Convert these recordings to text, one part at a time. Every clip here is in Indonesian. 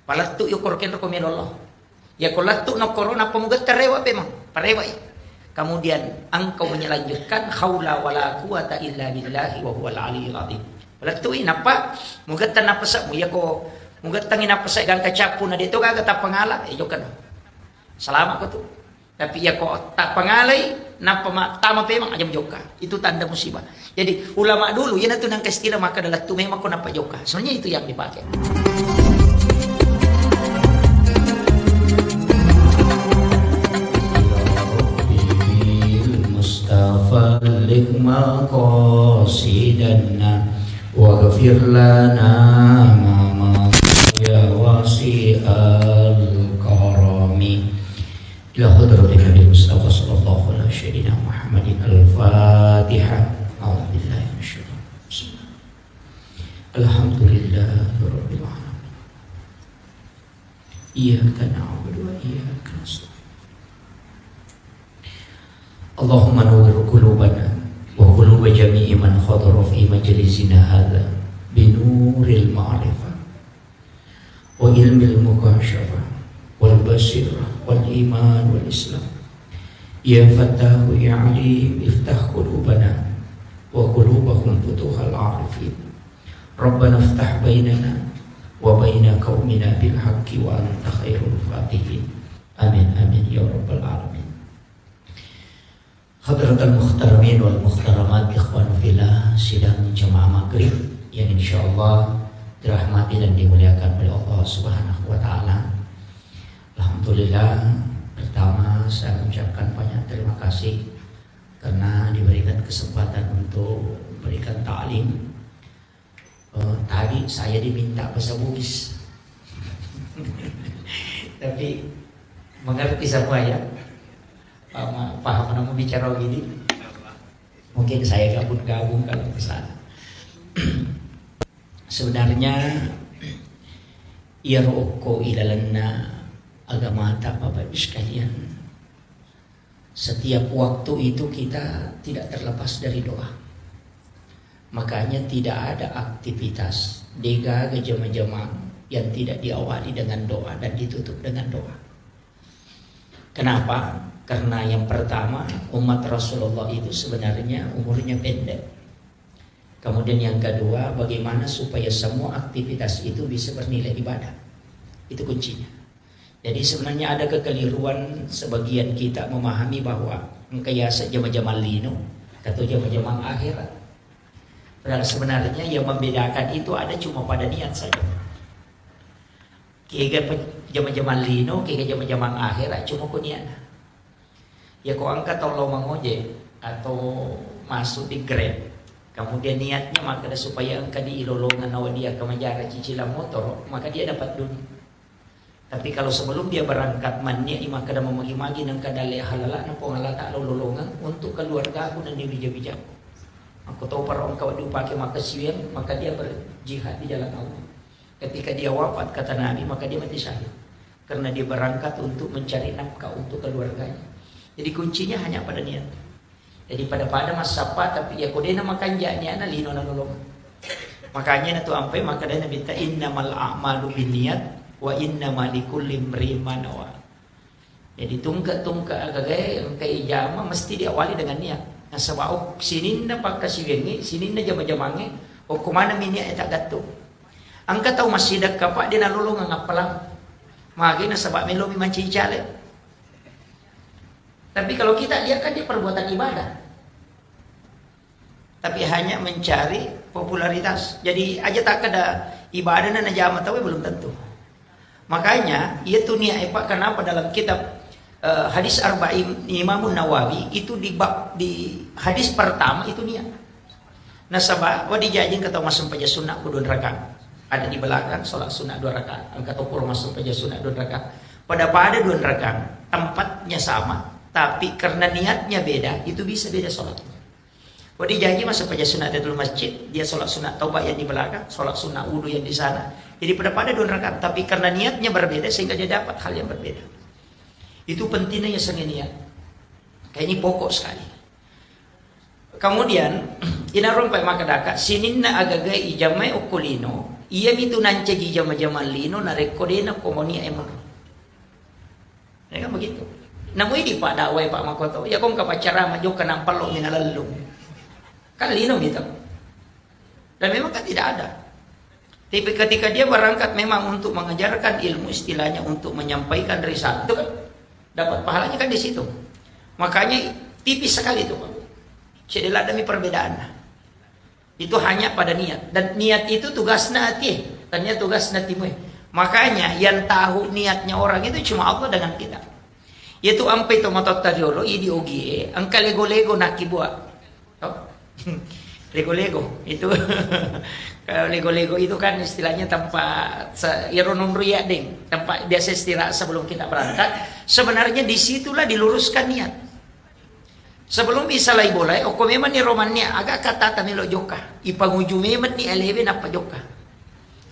Palattu yo korken ko milolo. Ya kolattu no corona pamugat tarewa pe mang. Parewa. Kemudian engkau menyelanjutkan haula wala quwata illa billahi wa huwal aliyyul azim. Palattu inapa mugat tanapasa mo ya ko mugat tangin napasa gang kacapu na dito kaga ta pangala jo kan. Selama ko tuh. Tapi ya kok tak pangalay na tama pe mang ajam joka. Itu tanda musibah. Jadi ulama dulu yan itu nang kastila maka dalat tu memang ko napajoka. Sebenarnya itu yang dipakai. Falik maqasidana waghfir lana ma ya wasi'al karami ila hadratin Nabi Mustafa sallallahu alaihi wasallam Muhammadin al-Fatihah. A'udzu billahi minasyaitonir rajim. Alhamdulillahi rabbil alamin. Iyyaka na'budu wa iyyaka nasta'in. Allahumma nawwir qulubana wa quluba jami'i man hadara fi majlisina hadha bi nuril ma'rifah wa ilmil mukashafah wal basirah wal iman wal islam. Ya Fattahu ya Alim iftah qulubana wa qulubahum futuhal arifin. Rabbana iftah bainana wa baina qaumina bil haqqi wa anta khairul fatihin. Amin amin ya rabbal alamin. Hadratul muhtaramin wal muhtaramat ikhwan fillah, sidang jemaah maghrib yang insyaallah dirahmati dan dimuliakan oleh Allah Subhanahu wa taala. Alhamdulillah, pertama saya mengucapkan banyak terima kasih karena diberikan kesempatan untuk memberikan ta'lim. Tadi saya diminta bahasa Bugis. Tapi mengerti semua ya. Paham nama bicara gini. Mungkin saya gabung-gabung kalau ke sana. Sebenarnya ya roko ilalanna agama tak Bapak Ibu sekalian. Setiap waktu itu kita tidak terlepas dari doa. Makanya tidak ada aktivitas dega jemaah yang tidak diawali dengan doa dan ditutup dengan doa. Kenapa? Karena yang pertama, umat Rasulullah itu sebenarnya umurnya pendek. Kemudian yang kedua, bagaimana supaya semua aktivitas itu bisa bernilai ibadah. Itu kuncinya. Jadi sebenarnya ada kekeliruan sebagian kita memahami bahwa engkayasa jama-jama lino atau jama-jama akhirat. Padahal sebenarnya yang membedakan itu ada cuma pada niat saja. Kira jama-jama lino, kira jama-jama akhirat cuma ku niat. Ya kau angkat tolong mengojek atau masuk di Grab, kemudian niatnya maka supaya angkat di ilolongan awak dia ke menjara cicilan motor, maka dia dapat dunia. Tapi kalau sebelum dia berangkat mania maka dah memagi-magi nang kadale halala nang pengalata lolongan untuk keluarga aku dan diri-bijak. Aku tahu para orang kau dipakai maka siang maka dia berjihad di jalan Allah. Ketika dia wafat kata Nabi maka dia mati syahid karena dia berangkat untuk mencari nafkah untuk keluarganya. Jadi kuncinya hanya pada niat. Jadi pada masa apa tapi ya kodena makan janya na lino na nolong. Makanya na tu ampai maka dia minta innamal a'malu binniyat wa innamal likulli imrin ma nawa. Jadi tungka agak kai jama mesti diawali dengan niat. Nah sebab sininna pakasiwengi, sininna jama-jamange, o kumana minya eta gatto. Angka tahu masih dak kapak dia na lolong ngapalang. Magi na sebab melo mi mancicale. Tapi kalau kita lihat kan dia perbuatan ibadah. Tapi hanya mencari popularitas. Jadi aja tak ada ibadah dan jamaah tahu belum tentu. Makanya itu niat Pak kenapa dalam kitab hadis Arba'in Imam Nawawi itu di hadis pertama itu niat. Nah sabah dijajin kata masuk paja sunnah kudun rakaat. Ada di belakang salat sunnah 2 rakaat. Angkat ukur masuk paja sunnah 2 rakaat. Pada 2 rakaat tempatnya sama. Tapi karena niatnya beda, itu bisa beda sholatnya. Kalau dijanji masuk pada sunat Tahiyatul Masjid, dia sholat sunat taubat yang di belakang, sholat sunat wudu yang di sana. Jadi pada 2 rakaat, tapi karena niatnya berbeda sehingga dia dapat hal yang berbeda. Itu pentingnya sangat niat. Kayak ini pokok sekali. Kemudian inarong pa makadaka sininna agagai ijamai ukulino Iya itu nanti jama-jama lino na rekodena komonia emang. Ya kan begitu. Namun ini Pak Dawai Pak Makoto, ya kong kapacara majo kenampal lo minalalung. Kan lino gitu. Dan memang kan tidak ada. Tapi ketika dia berangkat memang untuk mengajarkan ilmu, istilahnya untuk menyampaikan risalah, itu kan dapat pahalanya kan di situ. Makanya tipis sekali itu Pak. Tidak ada perbedaan. Itu hanya pada niat. Dan niat itu tugasnya hati. Ternyata tugasnya timu. Makanya yang tahu niatnya orang itu cuma Allah dengan kita. Yaitu ampai to matot tadiolo idi ogie, angka lego-lego nakibua. Oh. Lego-lego itu kalau lego-lego itu kan istilahnya tempat ironon ria ding, tempat biasa istirahat sebelum kita berangkat. Sebenarnya disitulah diluruskan niat. Sebelum bisa lai boleh, oko memang ni romannya agak kata tamilo joka. Ipanguju memang ni eleve apa joka.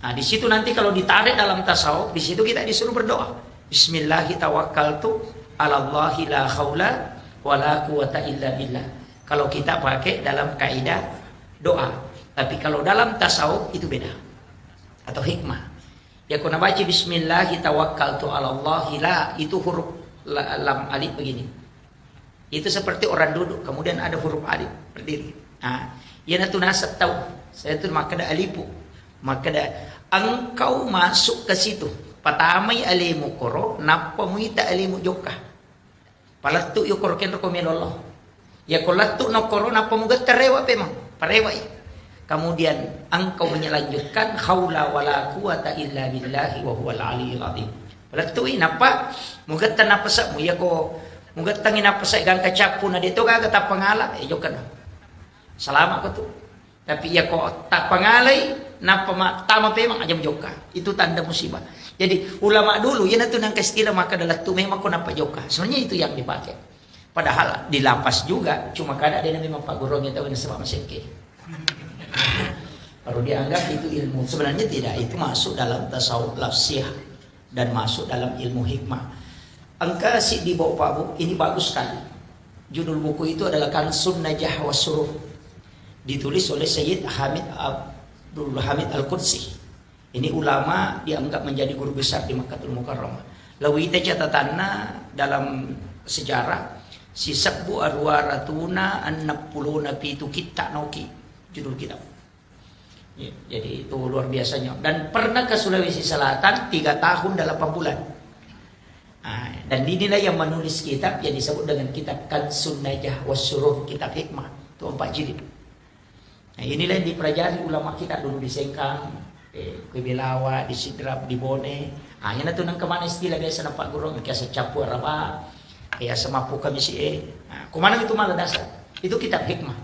Nah, di situ nanti kalau ditarik dalam tasawuf, di situ kita disuruh berdoa. Bismillahirrahmanirrahim. Alallahi la haula wala quwata illa billah. Kalau kita pakai dalam kaidah doa, tapi kalau dalam tasawuf itu beda. Atau hikmah. Ya kuna baca bismillahirrahmanirrahim la itu huruf lam alif begini. Itu seperti orang duduk, kemudian ada huruf alif berdiri. Nah, ya natu nasab tahu. Saya tu maka ada alifu. Maka ada engkau masuk ke situ. Patamai alimu koro, napa muita alimu joka. Palatu yo koro ken rekomend Allah. Ya kolatu no koro napa muga terewa pemang, parewa. Kemudian engkau menyelanjutkan haula wala quwata illa billahi wa huwal aliyyul azim. Palatu napa muga tanapa sa mu ya ko muga tangin apa sa gang kacapu na dito kaga ta pangala jo kan. Salama ko tu. Tapi ya ko ta pangalay napa tama pemang ajam joka. Itu tanda musibah. Jadi ulama dulu ya natu nang kastila maka adalah tu memang ko napa joka. Sebenarnya itu yang dipakai. Padahal di lapas juga cuma kada ada memang Pak Guru yang tahu sebab masengke. Baru dianggap itu ilmu. Sebenarnya tidak, itu masuk dalam tasawuf lafsiyah dan masuk dalam ilmu hikmah. Angka si di bawah Pak Bu, ini bagus sekali. Judul buku itu adalah Kansun Najah Wasuruh. Ditulis oleh Sayyid Hamid Abdul Hamid Al-Qudsi. Ini ulama dianggap menjadi guru besar di Makkahul Mukarramah. Lalu kita catatannya dalam sejarah si sabbu arwaratuna annapuluna pitu kita noki judul kitab. Ya, jadi itu luar biasanya. Dan pernah ke Sulawesi Selatan 3 tahun 8 bulan. Nah, dan inilah yang menulis kitab yang disebut dengan kitab Kansun Najah Wasuruh, kitab hikmah. Itu 4 jilid. Nah, inilah yang dipelajari ulama kita dulu di Sengkang, di Belawa, di Sidrap, di Bone. Ah, yan na to nang kamana istilah biasa ng Pagurong, kaya sa Chapu Araba, kaya sa Mapu kami si Kumana itu malah dasar. Itu kitab hikmah.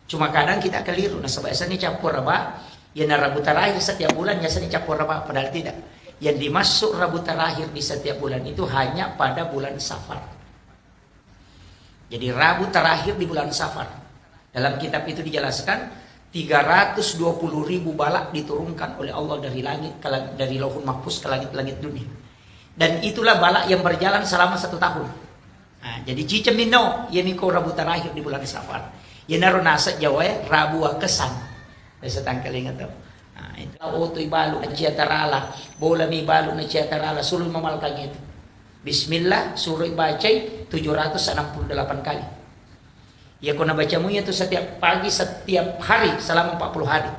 Cuma kadang kita keliru. Nah, sebab ni Chapu Araba, yan na Rabu terakhir setiap bulan, ya ni Chapu Araba, padahal tidak. Yang dimasuk Rabu terakhir di setiap bulan itu hanya pada bulan Safar. Jadi Rabu terakhir di bulan Safar. Dalam kitab itu dijelaskan 320.000 balak diturunkan oleh Allah dari langit dari Lauhul Mahfuz ke langit-langit dunia. Dan itulah balak yang berjalan selama 1 tahun. Nah, jadi cicemino yaniko Rabu terakhir di bulan Safar. Yanaro nasa Jawa ya Rabu kesan. Saya tangkal ingat tuh. Nah, itu otoy balu na ciatarala, bola mi balu na ciatarala sulul mamalkang itu. Bismillah suruh bacai 768 kali. Ya kena bacamu itu setiap pagi setiap hari selama 40 hari.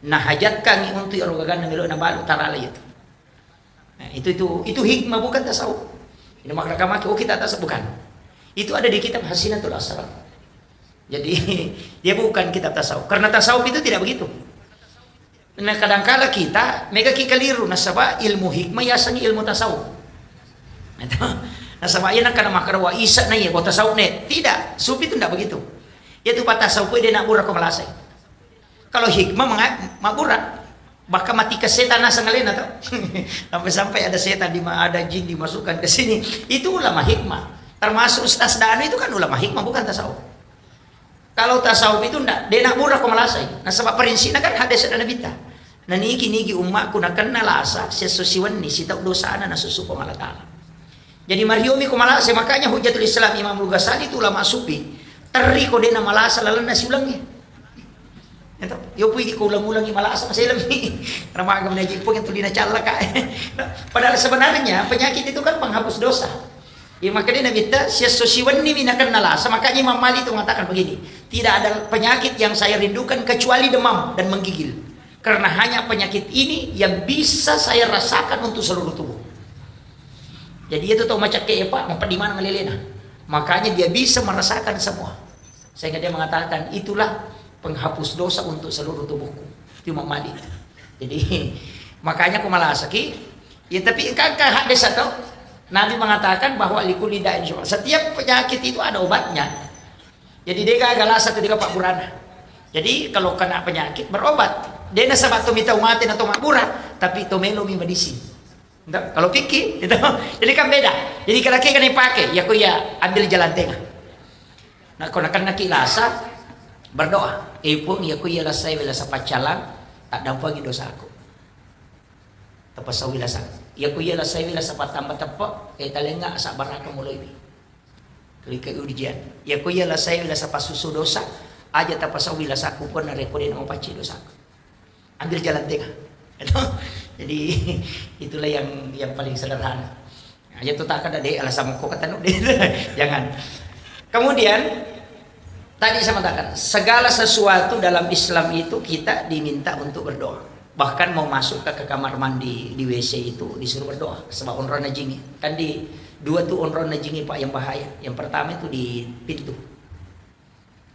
Nah hajat kami untuk erogagan ng na balu tarala itu. Nah, itu hikmah bukan tasawuf. Ini makna kamaki kita tasawuf bukan. Itu ada di kitab Hasinatul Asrar. Jadi dia bukan kitab tasawuf. Karena tasawuf itu tidak begitu. Nah kadangkala kita mega keliru nasaba ilmu hikmah yasani ilmu tasawuf. Nah sama aja nak kana makarawa isa na iya ko tasawuf ne. Tidak, sufi itu tidak begitu. Yaitu pak tasawuf dia nak burak ko malasay. Kalau hikmah maburak, bahkan mati ke setan asa ngalena tau. Sampai-sampai ada setan ada jin dimasukkan ke sini. Itu ulama hikmah. Termasuk Ustaz Danu itu kan ulama hikmah bukan tasawuf. Kalau tasawuf itu ndak, dia nak burak ko malasay. Nah sebab prinsipnya kan hadis dan nabita. Nah niki umatku nak kenal asa sesusiwan ni sitau dosa na nasusuko malatala. Jadi mariomi ko malasa, makanya Hujatul Islam Imam Al-Ghazali itu ulama sufi. Teri ko din na malasa lalan na siulangnya. Ito, yo puwi ko ulang-ulangi malasa masih lebih. Karena magam na po yung tuli na tsala ka. Padahal sebenarnya penyakit itu kan penghapus dosa. Ya makanya Nabi siya sosiwan ni minakan nalasa. Makanya Imam Malik itu mengatakan begini, tidak ada penyakit yang saya rindukan kecuali demam dan menggigil. Karena hanya penyakit ini yang bisa saya rasakan untuk seluruh tubuh. Jadi itu tahu macam kayak Pak, mau di mana ngelilena. Makanya dia bisa merasakan semua. Sehingga dia mengatakan itulah penghapus dosa untuk seluruh tubuhku. Itu Imam Malik. Jadi makanya aku malah sakit. Ya tapi kan hadis atau Nabi mengatakan bahwa likuli da'in syifa. Setiap penyakit itu ada obatnya. Jadi dia gagal satu dia Pak Burana. Jadi kalau kena penyakit berobat. Dia nak sabat tu minta umatin atau makmurah, tapi tomelo mi medicine. Kalau pikir, gitu. Jadi kan beda. Jadi kalau kan dipakai, ya aku ya ambil jalan tengah. Nah, kalau nak kilasa berdoa, pun ya aku ya lasai wala sa pacalang tak dampangi dosa aku. Tapos wala sa. Ya aku ya lasai wala sa patamba tapo, talenga sa baraka muloy. Kali ujian. Ya aku ya lasai wala sa pasusu dosa, aja tapos wala sa aku pun na rekodin ang paci dosa aku. Ambil jalan tengah. Jadi itulah yang paling sederhana. Ya itu tak ada deh alasan kok kata jangan. Kemudian tadi saya katakan segala sesuatu dalam Islam itu kita diminta untuk berdoa. Bahkan mau masuk ke kamar mandi di WC itu disuruh berdoa sebab onron najingi. Kan di dua tuh onron najingi Pak yang bahaya. Yang pertama itu di pintu.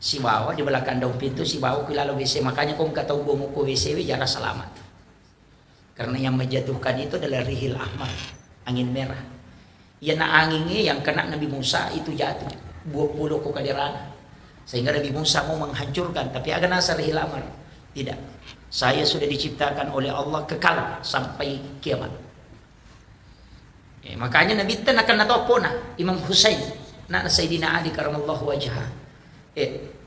Si bawa di belakang daun pintu si bawa ke lalu WC, makanya kau nggak tahu gomu ke WC jarak selamat. Karena yang menjatuhkan itu adalah rihil ahmar, angin merah. Ya na anginnya yang kena Nabi Musa itu jatuh, buah bulu ke kadirana. Sehingga Nabi Musa mau menghancurkan, tapi agak nasa rihil ahmar. Tidak, saya sudah diciptakan oleh Allah kekal sampai kiamat. Makanya Nabi tan akan natopona Imam Husain, nak Sayyidina Ali karamallahu wajhah.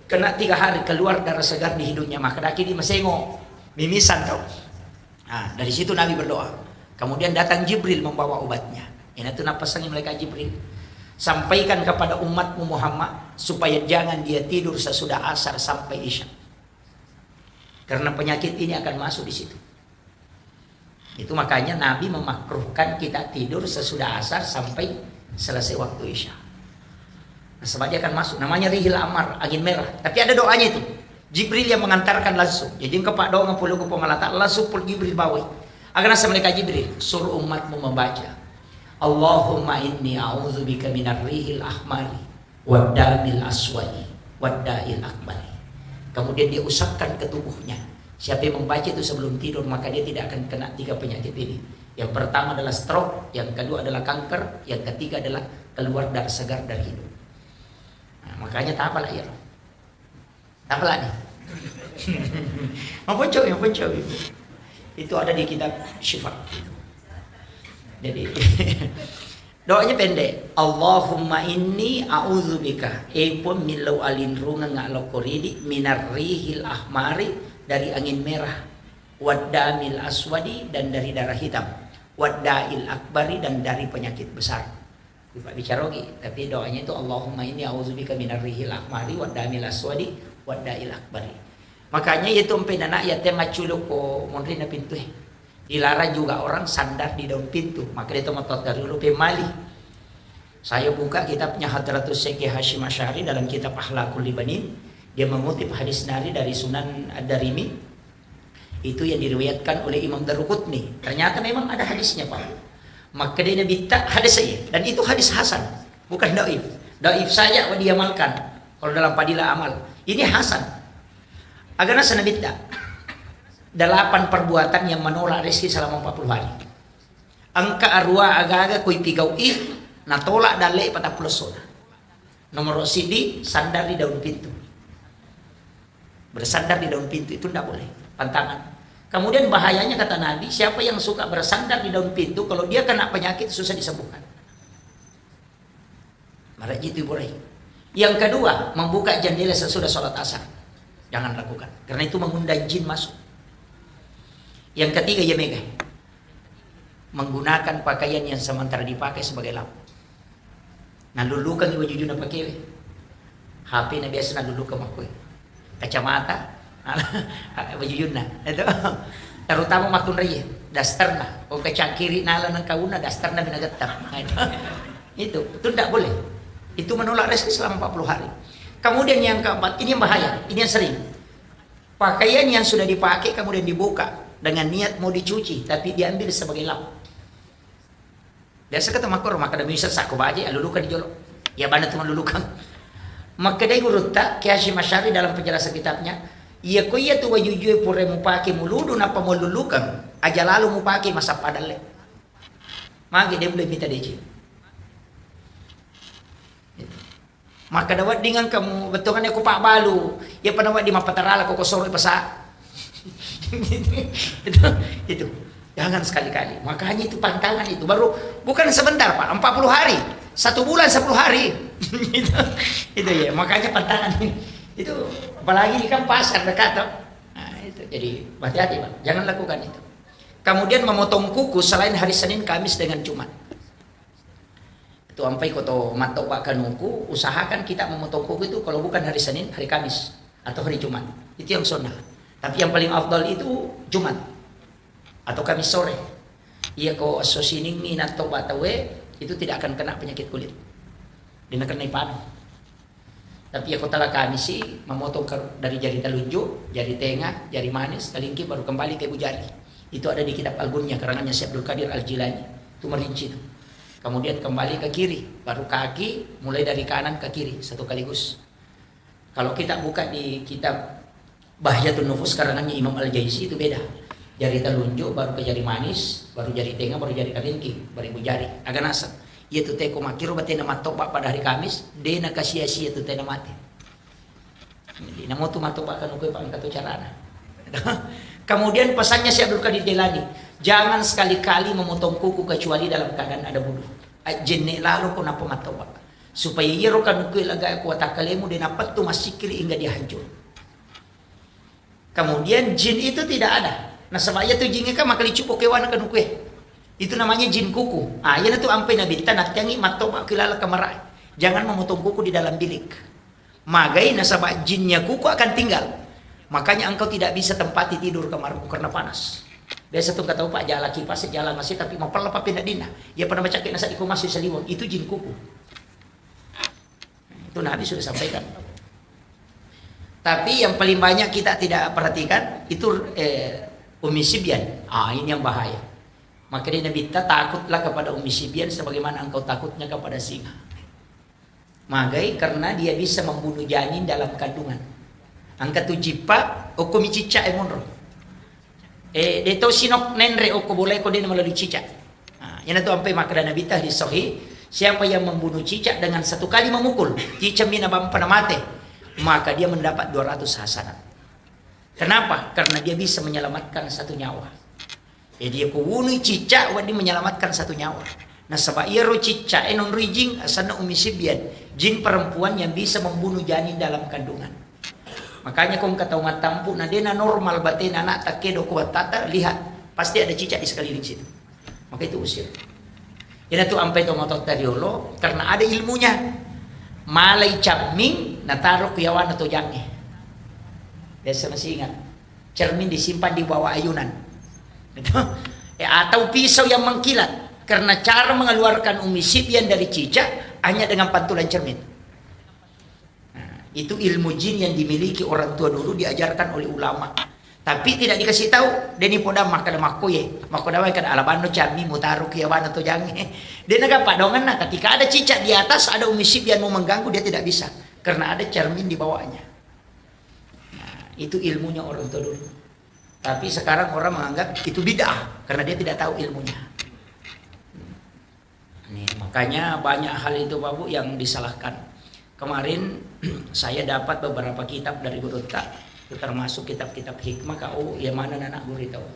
Kena 3 hari keluar darah segar di hidungnya, maka daki di masengo mimisan tau. Nah, dari situ Nabi berdoa. Kemudian datang Jibril membawa obatnya. Ini tuh napasangin mereka Jibril. Sampaikan kepada umatmu Muhammad supaya jangan dia tidur sesudah asar sampai isya. Karena penyakit ini akan masuk di situ. Itu makanya Nabi memakruhkan kita tidur sesudah asar sampai selesai waktu isya. Nah, sebab dia akan masuk. Namanya rihil amar, angin merah. Tapi ada doanya itu. Jibril yang mengantarkan langsung. Jadi kepak doa ngapuluh ke pemalata langsung pul Jibril bawa. Agar nasa mereka Jibril suruh umatmu membaca. Allahumma inni a'udzubika minar rihil ahmari waddamil aswadi wadda'il akbari. Kemudian dia usapkan ke tubuhnya. Siapa yang membaca itu sebelum tidur maka dia tidak akan kena 3 penyakit ini. Yang pertama adalah stroke, yang kedua adalah kanker, yang ketiga adalah keluar darah segar dari hidung. Nah, makanya tak apalah ya. Tak apalah nih. Apa coba? Itu ada di kitab Syifa. Jadi doanya pendek. Allahumma inni a'udzubika pun milau alin runga ngalo koridi minar rihil ahmari dari angin merah, waddamil aswadi dan dari darah hitam, wadda'il akbari dan dari penyakit besar. Pak bicara lagi, tapi doanya itu Allahumma inni a'udzubika minar rihil ahmari waddamil aswadi wadda'il akbari. Makanya itu empenanak ya tema culuk ko monri na pintu. Dilarang juga orang sandar di daun pintu. Maka dia tomatot dari dulu pemali. Saya buka kitabnya Hadratus Syekh Hashim Asy'ari dalam kitab Akhlaqul Libanin. Dia mengutip hadis Nari dari Sunan Ad-Darimi. Itu yang diriwayatkan oleh Imam Daruqutni. Ternyata memang ada hadisnya Pak. Maka dia minta hadis saya. Dan itu hadis hasan, bukan daif. Daif saja diamalkan kalau dalam padilah amal. Ini hasan. Agar nasa nabita 8 perbuatan yang menolak rezeki selama 40 hari. Angka arwah aga-aga kuy pigaw natolak dalek 40 soda. Nomor sidi sandar di daun pintu. Bersandar di daun pintu itu tidak boleh, pantangan. Kemudian bahayanya kata Nabi, siapa yang suka bersandar di daun pintu, kalau dia kena penyakit susah disembuhkan. Marah itu Ibrahim. Yang kedua, membuka jendela sesudah sholat asar. Jangan lakukan, karena itu mengundang jin masuk. Yang ketiga, ya mega. Menggunakan pakaian yang sementara dipakai sebagai lampu. Nalulukan ibu jujur na pakai. HP na biasa nalulukan aku. Kacamata Baju yun na. Ito. Terutama makun raya. Dastar na. O kacakiri nala ng kauna, dastar na binagatap. Itu tidak boleh. Itu menolak rezeki selama 40 hari. Kemudian yang keempat, ini yang bahaya, ini yang sering. Pakaian yang sudah dipakai kemudian dibuka dengan niat mau dicuci, tapi diambil sebagai lap. Biasa kata makor, maka demi bisa saku baja, lulukan dijolok. Ya bana tuh lulukan. Maka dari guru tak, Hashim Asy'ari dalam penjelasan kitabnya, iya ko iya tu baju jue pure mu pakai muludu napa mau lulukan, aja lalu mu pakai masa padale. Maka dia boleh minta DJ. Maka dapat dengan kamu betongannya ku pak balu, ya pada di mapatarala kok sore pasa. itu jangan sekali-kali. Makanya itu pantangan itu baru bukan sebentar Pak, 40 hari, 1 bulan 10 hari. itu ya, makanya pantangan ini. Itu apalagi di kan pasar dekat. Nah, itu jadi hati-hati Pak, jangan lakukan itu. Kemudian memotong kuku selain hari Senin, Kamis dengan Jumat. Itu ampai koto matok kanuku, usahakan kita memotong kuku itu kalau bukan hari Senin, hari Kamis atau hari Jumat. Itu yang sunnah. Tapi yang paling afdal itu Jumat atau Kamis sore. Iya ko sosining atau batawe itu tidak akan kena penyakit kulit. Dia kena panu. Tapi ya kota Kamis sih memotong dari jari telunjuk, jari tengah, jari manis, kelingking baru kembali ke ibu jari. Itu ada di kitab Al-Bunyah karangannya Syekh Abdul Qadir Al-Jilani. Itu merinci itu. Kemudian kembali ke kiri, baru kaki mulai dari kanan ke kiri satu kaligus. Kalau kita buka di kitab Bahjatun Nufus karangannya Imam Al-Jaisi itu beda. Jari telunjuk baru ke jari manis, baru jari tengah, baru jari kelingking, baru ibu jari. Agak nasab. Ia tu teko makiro batena matok pada hari Kamis, dena kasia-sia tu tena mati. Jadi namo tu matok kan ukoi pangkato carana. Kemudian pesannya Syekh Abdul Qadir Jailani, jangan sekali-kali memotong kuku kecuali dalam keadaan ada wudu. Jenne lalu ko napo matawa. Supaya yero kan ukoi laga ko takalemu de napat tu masikri hingga dia hancur. Kemudian jin itu tidak ada. Nah sebab itu jin kan makali cupo kewana kan ukoi. Itu namanya jin kuku. Ah, yan itu ampai nabi tanat yangi matawa kilala kamarai. Jangan memotong kuku di dalam bilik. Magai nasabak jinnya kuku akan tinggal. Makanya engkau tidak bisa tempati tidur kamarmu karena panas. Biasa tuh kata Pak jala kipas jalan masih tapi mau pelapa pindah dina. Ya pernah baca nasa iku masih seliwon. Itu jin kuku. Itu Nabi sudah sampaikan. Tapi yang paling banyak kita tidak perhatikan itu Ummi Sibyan. Ah ini yang bahaya. Maka dia Nabi takutlah kepada Ummi Sibyan sebagaimana engkau takutnya kepada singa. Magai karena dia bisa membunuh janin dalam kandungan. Angka tu jipa oko mi cica monro. Deto sinok nenre oko boleh ko din melalui cicak. Yan itu sampai maka Nabi tah di sahih, siapa yang membunuh cicak dengan satu kali memukul, cicak mina bampa mate, maka dia mendapat 200 hasanat. Kenapa? Karena dia bisa menyelamatkan satu nyawa. Jadi aku bunuh cicak wadi menyelamatkan satu nyawa. Nah sebab ia ro cicak enon rijing asana Ummi Sibyan, jin perempuan yang bisa membunuh janin dalam kandungan. Makanya kau kata umat tampu, nah dia normal batin anak tak kedo kuat tata, lihat pasti ada cicak di sekeliling situ. Maka itu usir. Ini tuh ampai to ngotot tadiolo karena ada ilmunya. Malai capming nataruh kuyawan atau jange. Biasa masih ingat. Cermin disimpan di bawah ayunan. Atau pisau yang mengkilat. Karena cara mengeluarkan Ummi Sibyan dari cicak hanya dengan pantulan cermin. Itu ilmu jin yang dimiliki orang tua dulu diajarkan oleh ulama. Tapi tidak dikasih tahu. Deni podam makada makoye. Makoda kan alabano cami mutaru kiawan atau jange. Dia naga padongan nah ketika ada cicak di atas ada Ummi Sibyan mau mengganggu dia tidak bisa karena ada cermin di bawahnya. Nah, itu ilmunya orang tua dulu. Tapi sekarang orang menganggap itu bid'ah karena dia tidak tahu ilmunya. Nih, makanya banyak hal itu Pak Bu yang disalahkan. Kemarin saya dapat beberapa kitab dari Guru Tak, termasuk kitab-kitab hikmah kau yang mana anak guru tahu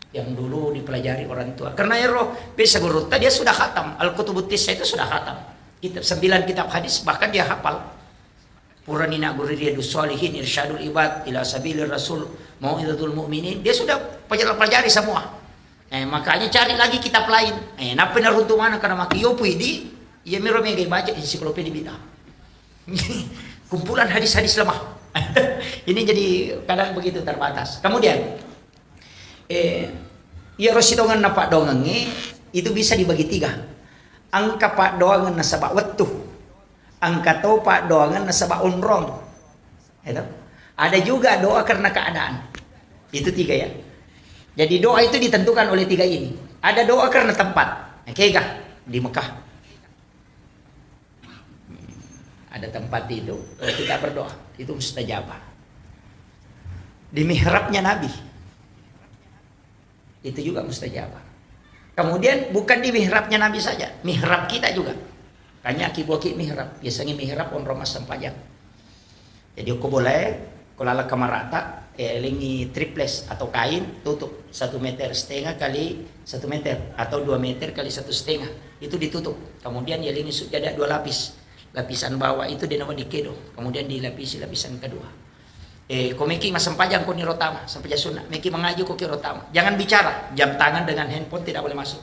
yang dulu dipelajari orang tua. Karena ya roh bisa Guru Tak dia sudah khatam Al-Kutubut Tis'ah itu sudah khatam. Kitab 9 kitab hadis bahkan dia hafal. Puranina Guru Riyadus Shalihin, Irsyadul Ibad ila Sabilir Rasul, Mau'izatul Mu'minin, dia sudah pelajari semua. Makanya cari lagi kitab lain. Napa naruntu mana karena makiyo puidi, ya miro mega baca ensiklopedia bid'ah. Kumpulan hadis-hadis lemah. Ini jadi kadang begitu terbatas. Kemudian ya rosidongan na pak dongange itu bisa dibagi tiga. Angka pak doangan na sabak wetuh, angka to pak doangan na sabak unrong. Itu. Ada juga doa karena keadaan. Itu tiga ya. Jadi doa itu ditentukan oleh tiga ini. Ada doa karena tempat. Kekah di Mekah. Ada tempat itu kita berdoa, itu mustajabah. Di mihrabnya Nabi, itu juga mustajabah. Kemudian bukan di mihrabnya Nabi saja, mihrab kita juga. Kanya kiboki mihrab, biasanya mihrab on romas sempajang. Jadi aku boleh kalau ala kamarata, lingi triples atau kain tutup 1,5 meter kali 1 meter atau 2 meter kali 1,5 itu ditutup. Kemudian ya lingi ada 2 lapis. Lapisan bawah itu dia nama dikedo, kemudian dilapisi lapisan kedua. Komiki mas sempajang ko ni rotama sampai jasuna. Meki mengaju ko ki rotama. Jangan bicara, jam tangan dengan handphone tidak boleh masuk.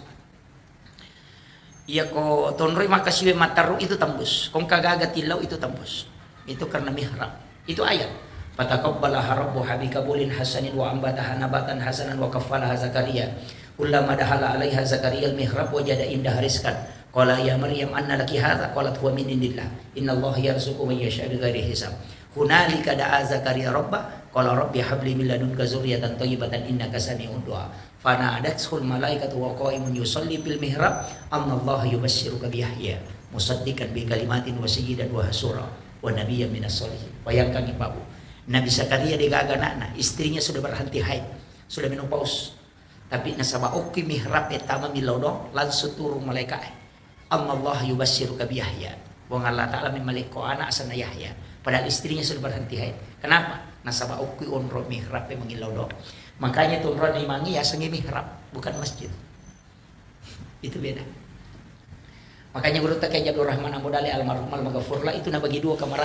Iya ko tonroi makasiwe mataru itu tembus. Kong kagaga tilau itu tembus. Itu karena mihrab. Itu ayat. Fataqabbalaha rabbu habikabulin hasanin wa ambataha nabatan hasanan wa kaffalaha Zakaria. Kullama dahala 'alaiha Zakaria al-mihrab wajada indaha rizqan. Qala ya Maryam anna laki hadza qalat huwa min indillah innallaha yarzuqu man yasha'u bighairi hisab. Hunalika da'a Zakaria rabba qala rabbi habli min ladunka dzurriyyatan thayyibatan innaka sami'ud du'a. Fana'adathul malaikatu wa qa'imun yusalli bil mihrab annallaha yubashshiruka bi Yahya musaddiqan bi kalimatin wa sayyidan wa hasura wa nabiyyan minas sholihin. Bayangkan Ibu, Nabi Zakaria digaga anak, istrinya sudah berhenti haid, sudah menopause. Tapi nasaba oki mihrab etama milodong langsung turun malaikat. Allah yubashshiruka bi Yahya. Wong Allah Ta'ala memiliki anak sana Yahya. Padahal istrinya sudah berhenti haid. Kenapa? Nasaba ukui onro mihrab mengilau do. Makanya tuh onro imangi ya sengi mihrab, bukan masjid. Itu beda. Makanya guru tak kayak Abdul Rahman Ambodali almarhum al-Maghfurlah itu bagi 2 kamar.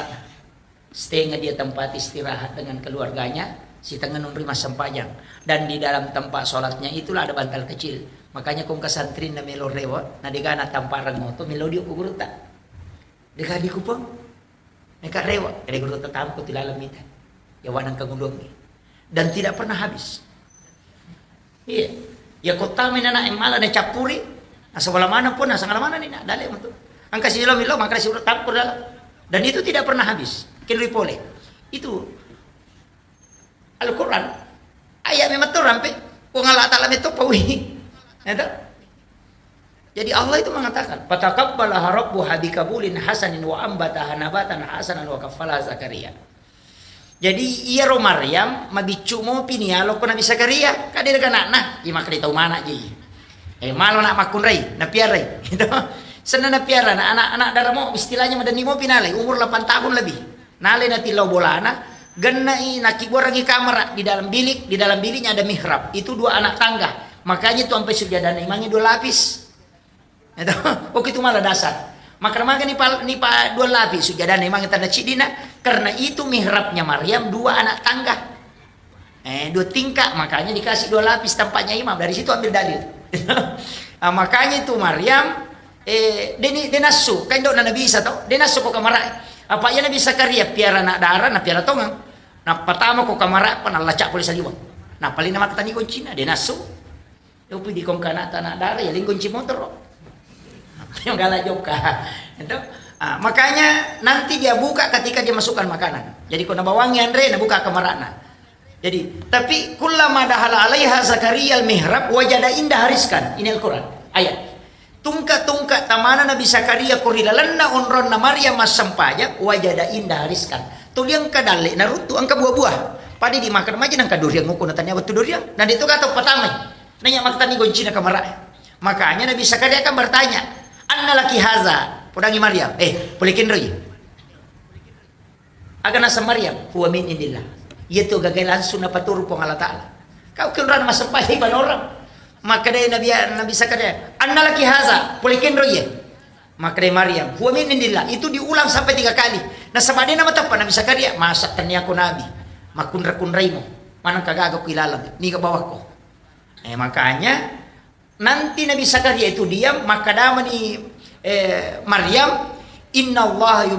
Setengah dia tempat istirahat dengan keluarganya, si tengah nunri mas sempajang. Dan di dalam tempat sholatnya itulah ada bantal kecil. Makanya kung kasantrin na melo rewa, na digana tamparan mo to, melo di ko guru ta. Dika di ko pang. Neka rewa, kaya guru ta tampo tilalamitan. Yawan ang kagulong. Dan tidak pernah habis. Iya. Ya kota may na emala na capuri. Nasa wala mana pun, nasa ngalamana ni na. Dali mo to. Ang kasi milo, maka si tampur dalam. Dan itu tidak pernah habis. Kinri pole. Itu Al-Quran. Ayat memang tu rampe. Kung Allah Ta'ala itu pawi. Jadi Allah itu mengatakan, "Fataqabbalaha rabbuha bikabulin hasanin wa ambataha nabatan hasanan wa kaffalaha Zakaria." Jadi iya ro Maryam mabicu mo pinialo ko Nabi Zakaria, kadi daga na, ima kadi tau mana ji. Malo na makunray, na piaray. Gitu. Sana na piara na anak-anak daramo istilahnya madani mo pinalay, umur 8 tahun lebih. Nalay na tilaw bolana, ganai nakiborangi kamera di dalam bilik, di dalam biliknya ada mihrab. Itu 2 anak tangga. Makanya itu sampai sujadana imangnya 2 lapis. Itu, itu malah dasar. Maka ni pa 2 lapis sujadana imangnya tanda cidina karena itu mihrabnya Maryam 2 anak tangga. 2 tingkah, makanya dikasih 2 lapis tempatnya imam. Dari situ ambil dalil. Nah, makanya itu Maryam denasu, kan do na bisa to. Denasu ko kamara. Apa ya Nabi Zakaria piara na darah na piara tongang. Na pertama ko kamara panalaca poli saliwang. Nah, paling nama katani kuncina denasu. Yo pudi kong kana tanah darah ya lingkon ci motor. Yang galak joka. Itu makanya nanti dia buka ketika dia masukkan makanan. Jadi kau nabawangi Andre na buka kamarana. Jadi tapi kullama dahala 'alaiha Zakaria al-mihrab wajada indah hariskan. Ini Al-Qur'an. Ayat. Tungka tamana Nabi Zakaria kurilalanna onron na Maryam masampaya wajada indah hariskan. Tuliang kadale na rutu angka buah-buah. Padi dimakan maja nang kaduriang nguko natanya waktu duriang. Dan itu kata pertama. Nanya maktani goncina kamara. Makanya Nabi Zakaria akan bertanya, "Anna laki haza?" Pudangi Maryam. Pulikin roy. Agana sa Maryam, huwa min indillah. Yaitu gagal langsung na paturo pong Allah Ta'ala. Kau kinran masampay iban orang. Maka dari Nabi Zakaria, "Anna laki haza?" Pulikin roy. Maka dari Maryam, huwa min indillah. Itu diulang sampai 3 kali. Nah sabadin nama tapa Nabi Zakaria, masak tanya ko Nabi. Makunra-kunray mo. Manang kagagaw kilalang. Ni ka bawah ko. Makanya nanti Nabi Zakaria itu diam, maka dama ni Maryam, "Inna Allah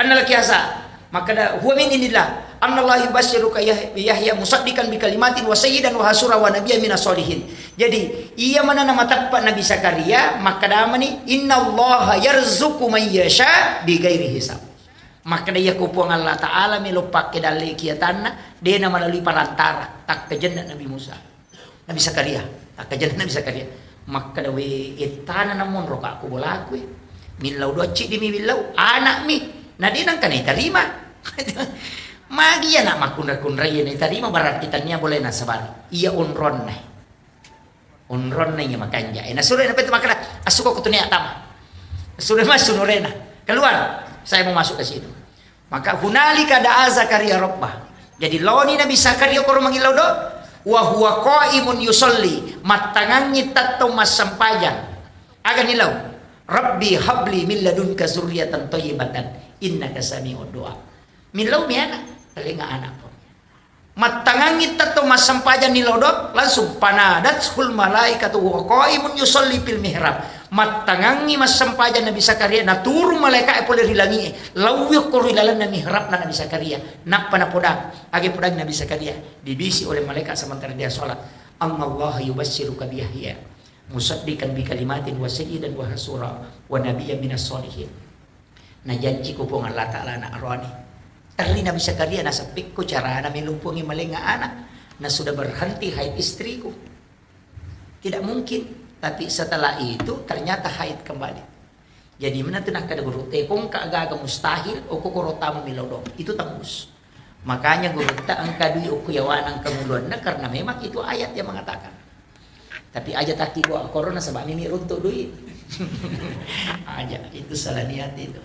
anna laki haza Maka huwa min indillah annallaha yubashshiruka Yahya musaddiqan bi kalimatin wa sayyidan wa hasura wa nabiyyan minas solihin. Jadi ia mana nama takpa Nabi Zakaria maka nama ni innallaha yarzuqu man yasha bi ghairi hisab. Maka dia kupuang Allah Ta'ala melupak ke dalai kiatanna dia nama melalui perantara tak kejendak Nabi Musa Nabi Zakaria tak kejendak Nabi Zakaria maka dawe itana namun roka aku bola aku milau do cik di mi milau anak mi na di nang kanai terima magi ya nak makun-kun raya ni terima barat kita nia boleh na sabar ia unron nya makanja na sudah na petu makana asuko ko tunia tama sudah masuk norena keluar saya mau masuk ke situ maka hunalika da'a Zakaria rabbah jadi loni Nabi Zakaria ko mangilau do wa huwa qaimun yusolli matangangi tatto masampajan agan nilau rabbi habli min ladunka zurriyatan thayyibatan innaka sami'ud du'a milau miana telinga anak pun matangangi tatto masampajan nilau do langsung panadatul malaikatu wa qaimun yusolli fil mihrab matangangi masampajan Nabi Zakaria naturu malaikat boleh rilangi lawih korilalan na mihrab na Nabi Zakaria nak pana podang age podang Nabi Zakaria dibisi oleh malaikat sementara dia salat Allah yubashshiruka bi Yahya musaddiqan bi kalimatin wa sayyidan wa hasura wa nabiyyan minas solihin na janji ko pong Allah Ta'ala na arwani terli Nabi Zakaria na sapik ko cara na milumpungi malinga anak na sudah berhenti haid istriku tidak mungkin. Tapi setelah itu ternyata haid kembali. Jadi mana tunah kada guru tekong kaaga mustahil o kokoro tamu milodong. Itu tembus. Makanya guru ta ang kadui o kuyawanang kamuluan na karena memang itu ayat yang mengatakan. Tapi aja taki gua corona sebab mimi runtuk duit. Aja itu salah niat itu.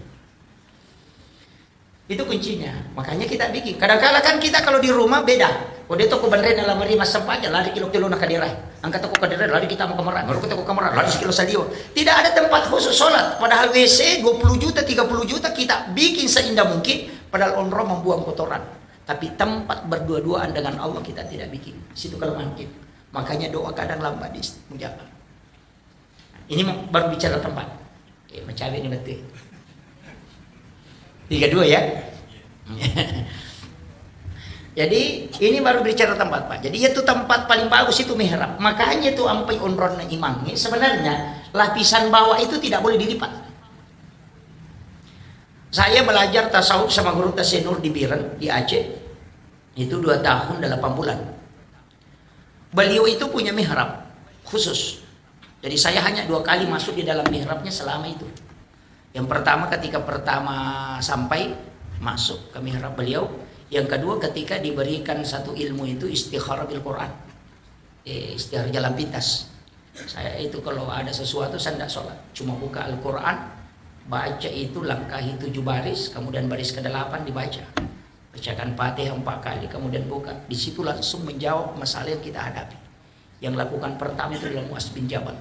Itu kuncinya. Makanya kita bikin. Kadang-kadang kan kita kalau di rumah beda. Kalau dia toko bandre dalam mari masam aja lari kilo-kilo nak kadirai. Angkat toko kadirai lari kita mau kamaran. Baru kita ke kamaran lari sekilo salio. Tidak ada tempat khusus sholat. Padahal WC 20 juta 30 juta kita bikin seindah mungkin. Padahal onro membuang kotoran. Tapi tempat berdua-duaan dengan Allah kita tidak bikin. Situ kalau mungkin. Makanya doa kadang lambat mujabah. Ini baru bicara tempat. Mencari ini betul. 32 ya. Jadi ini baru bicara tempat Pak. Jadi itu tempat paling bagus itu mihrab. Makanya itu ampai onron imamnya sebenarnya lapisan bawah itu tidak boleh dilipat. Saya belajar tasawuf sama guru Tasenur di Biren di Aceh. Itu 2 tahun 8 bulan. Beliau itu punya mihrab khusus. Jadi saya hanya 2 kali masuk di dalam mihrabnya selama itu. Yang pertama ketika sampai masuk ke mihrab beliau. Yang kedua ketika diberikan satu ilmu itu istikharah bil Quran. Istikharah jalan pintas. Saya itu kalau ada sesuatu saya tidak sholat. Cuma buka Al-Quran. Baca itu langkahi 7 baris. Kemudian baris ke-8 dibaca. Bacakan Fatihah 4 kali. Kemudian buka. Di situ langsung menjawab masalah yang kita hadapi. Yang lakukan pertama itu adalah Mu'adz bin Jabal.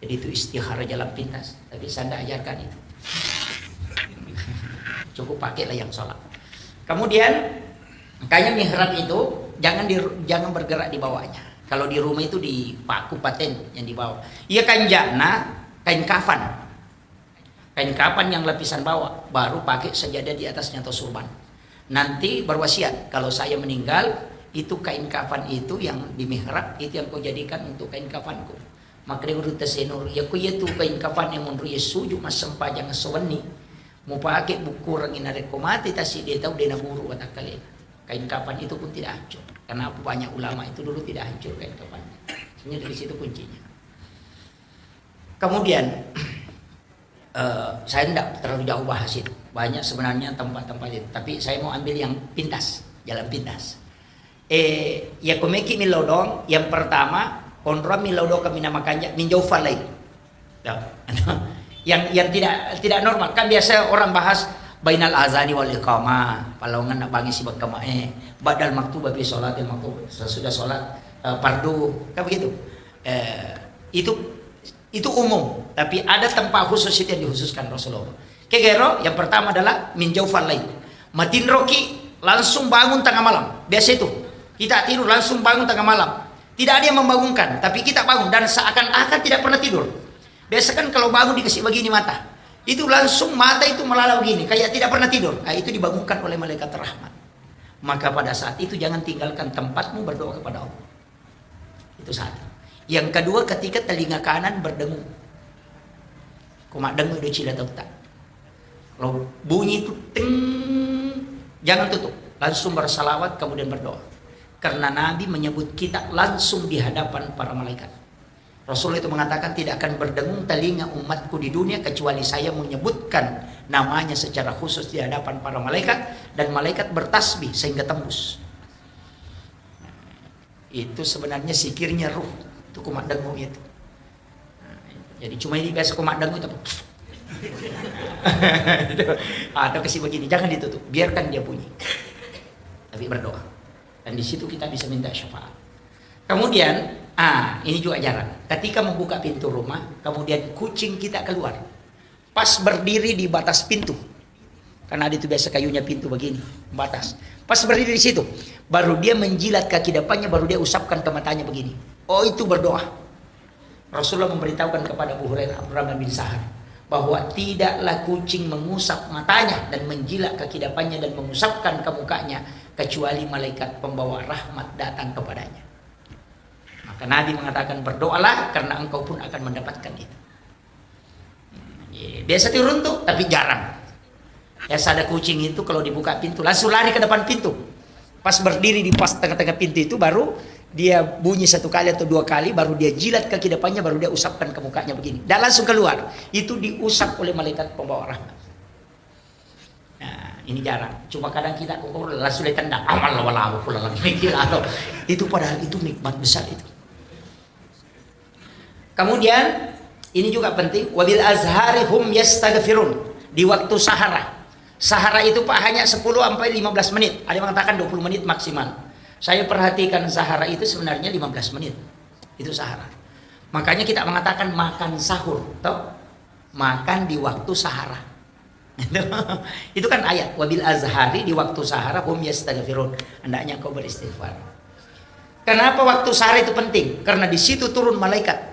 Jadi itu istikharah jalan pintas. Tapi saya tidak ajarkan itu. Cukup pakailah yang sholat. Kemudian makanya mihrab itu jangan bergerak di bawahnya. Kalau di rumah itu di paku paten yang di bawah. Iya kanjana kain kafan. Kain kafan yang lapisan bawah baru pakai sajadah di atasnya atau surban. Nanti berwasiat kalau saya meninggal itu kain kafan itu yang di mihrab itu yang kau jadikan untuk kain kafanku. Maka dia urut Tasenur ya ku itu kain kafan yang menurut Yesus cuma sempajang sewani. Mau pakai buku rangin rekomati tasi dia tahu dia naburu watak kalian. Kain kafan itu pun tidak hancur. Karena banyak ulama itu dulu tidak hancur kain kafan. Sebenarnya dari situ kuncinya. Kemudian saya tidak terlalu jauh bahas itu. Banyak sebenarnya tempat-tempat itu. Tapi saya mau ambil yang pintas, jalan pintas. Ya komeki milodong yang pertama kontra milodong kami namakannya minjau falai. Yang tidak normal kan biasa orang bahas bainal azani wal iqamah palongan nak bangi sibak kamae badal maktubah bi salatil maktub sesudah salat fardu kan begitu. Itu umum tapi ada tempat khusus itu yang dikhususkan Rasulullah. Kegero yang pertama adalah min jaufal lail. Matin roki langsung bangun tengah malam. Biasa itu. Kita tidur langsung bangun tengah malam. Tidak ada yang membangunkan, tapi kita bangun dan seakan-akan tidak pernah tidur. Biasa kan kalau bangun dikasih begini mata. Itu langsung mata itu melalau gini, kayak tidak pernah tidur. Nah, itu dibangunkan oleh malaikat rahmat. Maka pada saat itu jangan tinggalkan tempatmu, berdoa kepada Allah. Itu satu. Yang kedua, ketika telinga kanan berdengung. Kumak dengung udah cila tahu tak. Kalau bunyi itu ting, jangan tutup. Langsung bersalawat kemudian berdoa. Karena Nabi menyebut kita langsung di hadapan para malaikat. Rasul itu mengatakan tidak akan berdengung telinga umatku di dunia kecuali saya menyebutkan namanya secara khusus di hadapan para malaikat dan malaikat bertasbih sehingga tembus. Itu sebenarnya sikirnya ruh. Itu kumak dengung itu. Jadi cuma ini biasa kumak dengung itu. Atau kasih begini, jangan ditutup, biarkan dia bunyi. Tapi berdoa. Dan di situ kita bisa minta syafaat. Kemudian ini juga jarang. Ketika membuka pintu rumah, kemudian kucing kita keluar. Pas berdiri di batas pintu. Karena ada itu biasa kayunya pintu begini, batas. Pas berdiri di situ, baru dia menjilat kaki depannya, baru dia usapkan ke matanya begini. Oh, itu berdoa. Rasulullah memberitahukan kepada Abu Hurairah, Abdurrahman bin Sahar, bahwa tidaklah kucing mengusap matanya dan menjilat kaki depannya dan mengusapkan ke mukanya kecuali malaikat pembawa rahmat datang kepadanya. Maka Nabi mengatakan berdoalah karena engkau pun akan mendapatkan itu. Biasa turun tuh, tapi jarang. Ya, ada kucing itu kalau dibuka pintu langsung lari ke depan pintu. Pas berdiri di pas tengah-tengah pintu itu baru dia bunyi satu kali atau dua kali, baru dia jilat kaki depannya, baru dia usapkan ke mukanya begini. Dan langsung keluar. Itu diusap oleh malaikat pembawa rahmat. Nah, ini jarang. Cuma kadang kita langsung ditendang. Amal wala pulang lagi. Itu padahal itu nikmat besar itu. Kemudian ini juga penting, wabil azhari hum yastaghfirun, di waktu sahara. Sahara itu Pak hanya 10 sampai 15 menit. Ada yang mengatakan 20 menit maksimal. Saya perhatikan sahara itu sebenarnya 15 menit. Itu sahara. Makanya kita mengatakan makan sahur, toh? Makan di waktu sahara. Itu kan ayat, wabil azhari, di waktu sahara hum yastaghfirun. Hendaknya kau beristighfar. Kenapa waktu sahara itu penting? Karena di situ turun malaikat.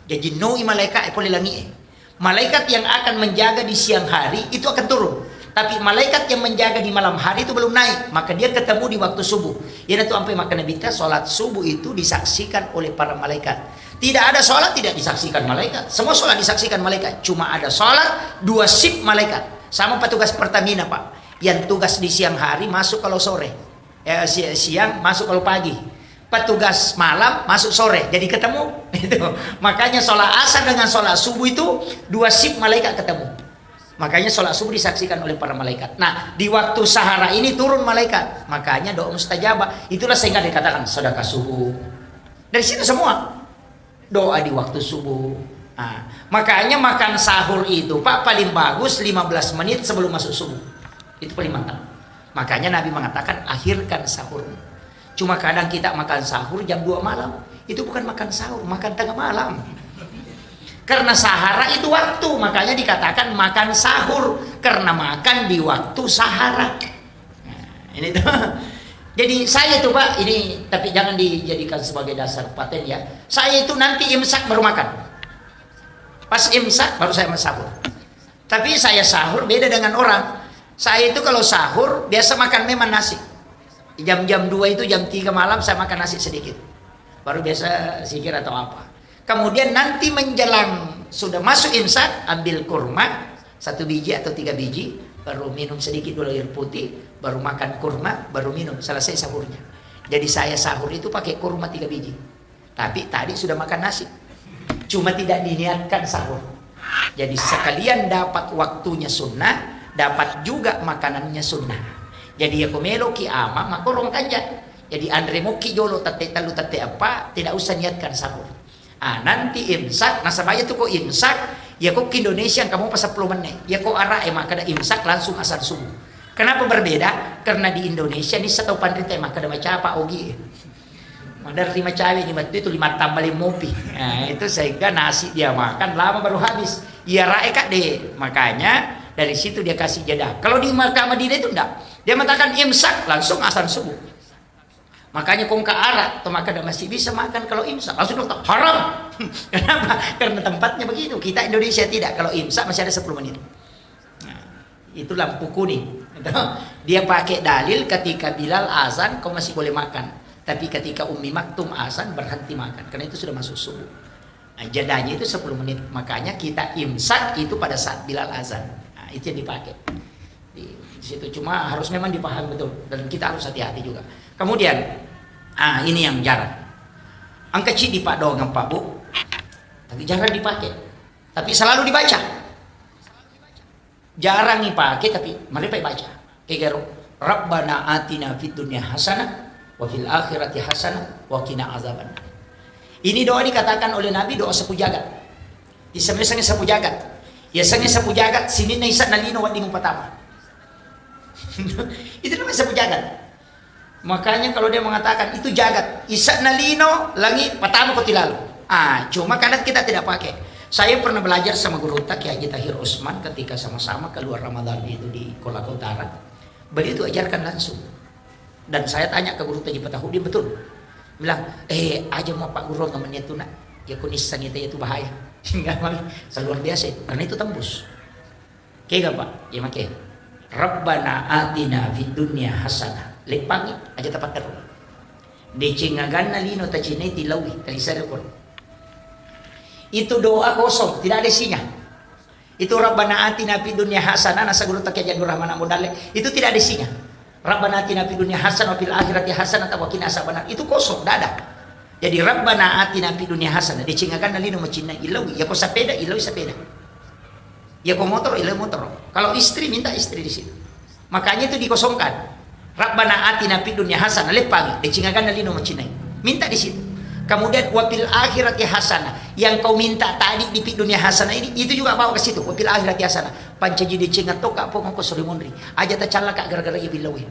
Jadi noi malaikat langi. Malaikat yang akan menjaga di siang hari itu akan turun. Tapi malaikat yang menjaga di malam hari itu belum naik. Maka dia ketemu di waktu subuh. Ya itu sampai maka Nabi kita sholat subuh itu disaksikan oleh para malaikat. Tidak ada sholat tidak disaksikan malaikat. Semua sholat disaksikan malaikat. Cuma ada sholat 2 shift malaikat. Sama petugas Pertamina Pak. Yang tugas di siang hari masuk kalau sore. Siang masuk kalau pagi. Petugas malam masuk sore, jadi ketemu. Makanya sholat asar dengan sholat subuh itu 2 shift malaikat ketemu. Makanya sholat subuh disaksikan oleh para malaikat. Nah, di waktu sahara ini turun malaikat. Makanya doa mustajabah. Itulah sehingga dikatakan sedekah subuh. Dari situ semua doa di waktu subuh. Nah, makanya makan sahur itu Pak paling bagus 15 menit sebelum masuk subuh. Itu paling mantap. Makanya Nabi mengatakan akhirkan sahur. Cuma kadang kita makan sahur jam 2 malam. Itu bukan makan sahur, makan tengah malam. Karena sahara itu waktu, makanya dikatakan makan sahur. Karena makan di waktu sahara. Nah, ini tuh. Jadi saya itu Pak, ini tapi jangan dijadikan sebagai dasar paten ya. Saya itu nanti imsak baru makan. Pas imsak baru saya sahur. Tapi saya sahur beda dengan orang. Saya itu kalau sahur biasa makan memang nasi. Jam-jam 2 itu jam 3 malam saya makan nasi sedikit. Baru biasa sikir atau apa. Kemudian nanti menjelang sudah masuk imsak, ambil kurma 1 biji atau 3 biji, baru minum sedikit dulu air putih, baru makan kurma, baru minum, selesai sahurnya. Jadi saya sahur itu pakai kurma 3 biji. Tapi tadi sudah makan nasi. Cuma tidak diniatkan sahur. Jadi sekalian dapat waktunya sunnah, dapat juga makanannya sunnah. Jadi aku melo ki ama makorong kanja. Jadi Andre mo ki jolo tate talu tate apa, tidak usah niatkan sahur. Nanti imsak, nasabaya tuh kok imsak, ya kok ke Indonesia kamu pas 10 menit. Ya kok arah kada imsak langsung asar subuh. Kenapa berbeda? Karena di Indonesia ini satu pandrita maka ada macam apa ogi. Madar 5 cawe ini itu 5 tambah 5 mopi. Nah, itu sehingga nasi dia makan lama baru habis. Ya rae kak deh. Makanya dari situ dia kasih jeda. Kalau di Makkah Madinah itu enggak. Dia mengatakan imsak langsung asar subuh. Makanya kong ke Arab atau maka masih bisa makan kalau imsak langsung dokter haram. Kenapa? Karena tempatnya begitu. Kita Indonesia tidak. Kalau imsak masih ada 10 menit. Nah, itu lampu kuning. Dia pakai dalil ketika Bilal azan kau masih boleh makan. Tapi ketika Ummi Maktum azan berhenti makan. Karena itu sudah masuk subuh. Nah, jadanya itu 10 menit. Makanya kita imsak itu pada saat Bilal azan. Nah, itu yang dipakai. Di situ cuma harus memang dipahami betul. Dan kita harus hati-hati juga. Kemudian, ini yang jarang. Angka ci di Pak Dongeng Pak Bu. Tapi jarang dipakai. Tapi selalu dibaca. Jarang dipakai tapi mereka baca. Kayak Rabbana atina fid dunya hasanah wa fil akhirati hasanah wa qina azabannar. Ini doa dikatakan oleh Nabi doa sapu jagat. Di semisangnya sapu jagat. Ya sange sapu jagat sini na isa nalino wa dingo patama. Itu namanya sapu jagat. Makanya kalau dia mengatakan itu jagat, isa nalino langit patama ko tilalo. Cuma kadang kita tidak pakai. Saya pernah belajar sama guru Kiai Haji Tahir Usman ketika sama-sama keluar Ramadan itu di Kolaka Utara. Beliau itu ajarkan langsung. Dan saya tanya ke guru Taji Patahu, dia betul. Bilang, aja mau Pak Guru namanya itu nak. Ya kunisan itu bahaya. Enggak mami, luar biasa itu. Karena itu tembus. Kayak Pak, ya makai. Rabbana atina fid dunya hasanah. Lepangi aja tepat terus. Decengagan nalino tacineti lawi talisar ko. Itu doa kosong, tidak ada isinya. Itu Rabbana atina fid dunya hasanah, nasa guru Kiai Janur Rahman Amudale, itu tidak ada isinya. Rabbana atina fid dunya hasanah wa fil akhirati hasanah wa qina azabannar. Itu kosong, tidak ada. Jadi Rabbana atina fid dunya hasanah, dicingakan nalino macina ilawi, ya ko sepeda ilawi sepeda. Ya ko motor ilawi motor. Kalau istri minta istri di situ. Makanya itu dikosongkan. Rabbana atina fid dunya hasanah, lepang, dicingakan nalino macina. Minta di situ. Kemudian wafil akhirati hasanah, yang kau minta tadi di dunia hasanah ini itu juga bawa ke situ. Wafil akhirati hasanah, pancaji dicingat toka pokok ko surimunri. Aja ta calaka gara-gara ieu bilawi.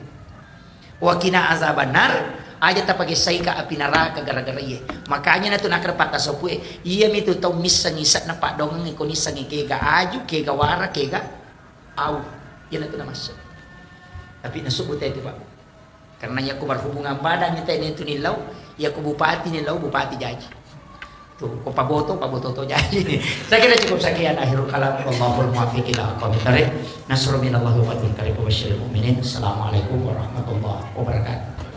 Wa qina azabannar, aja ta pagi saika api neraka gara-gara ieu. Makanya na tu nak repata sopue, iya mitu tau misang isat na Pak Dongeng ko nisang kega aju, kega wara, kega au. Yan itu nama masuk. Tapi nasubut itu Pak. Karena ya aku berhubungan badan itu nilau. Ya ku bupati nih lau bupati Jaji. Tuh, ku paboto to Jaji. Saya kira cukup sekian akhirul kalam. Wallahul muwaffiq ila aqwamit thoriq. Nasrun minallahi wa fathun qarib wa basyiril mu'minin. Assalamualaikum warahmatullahi wabarakatuh.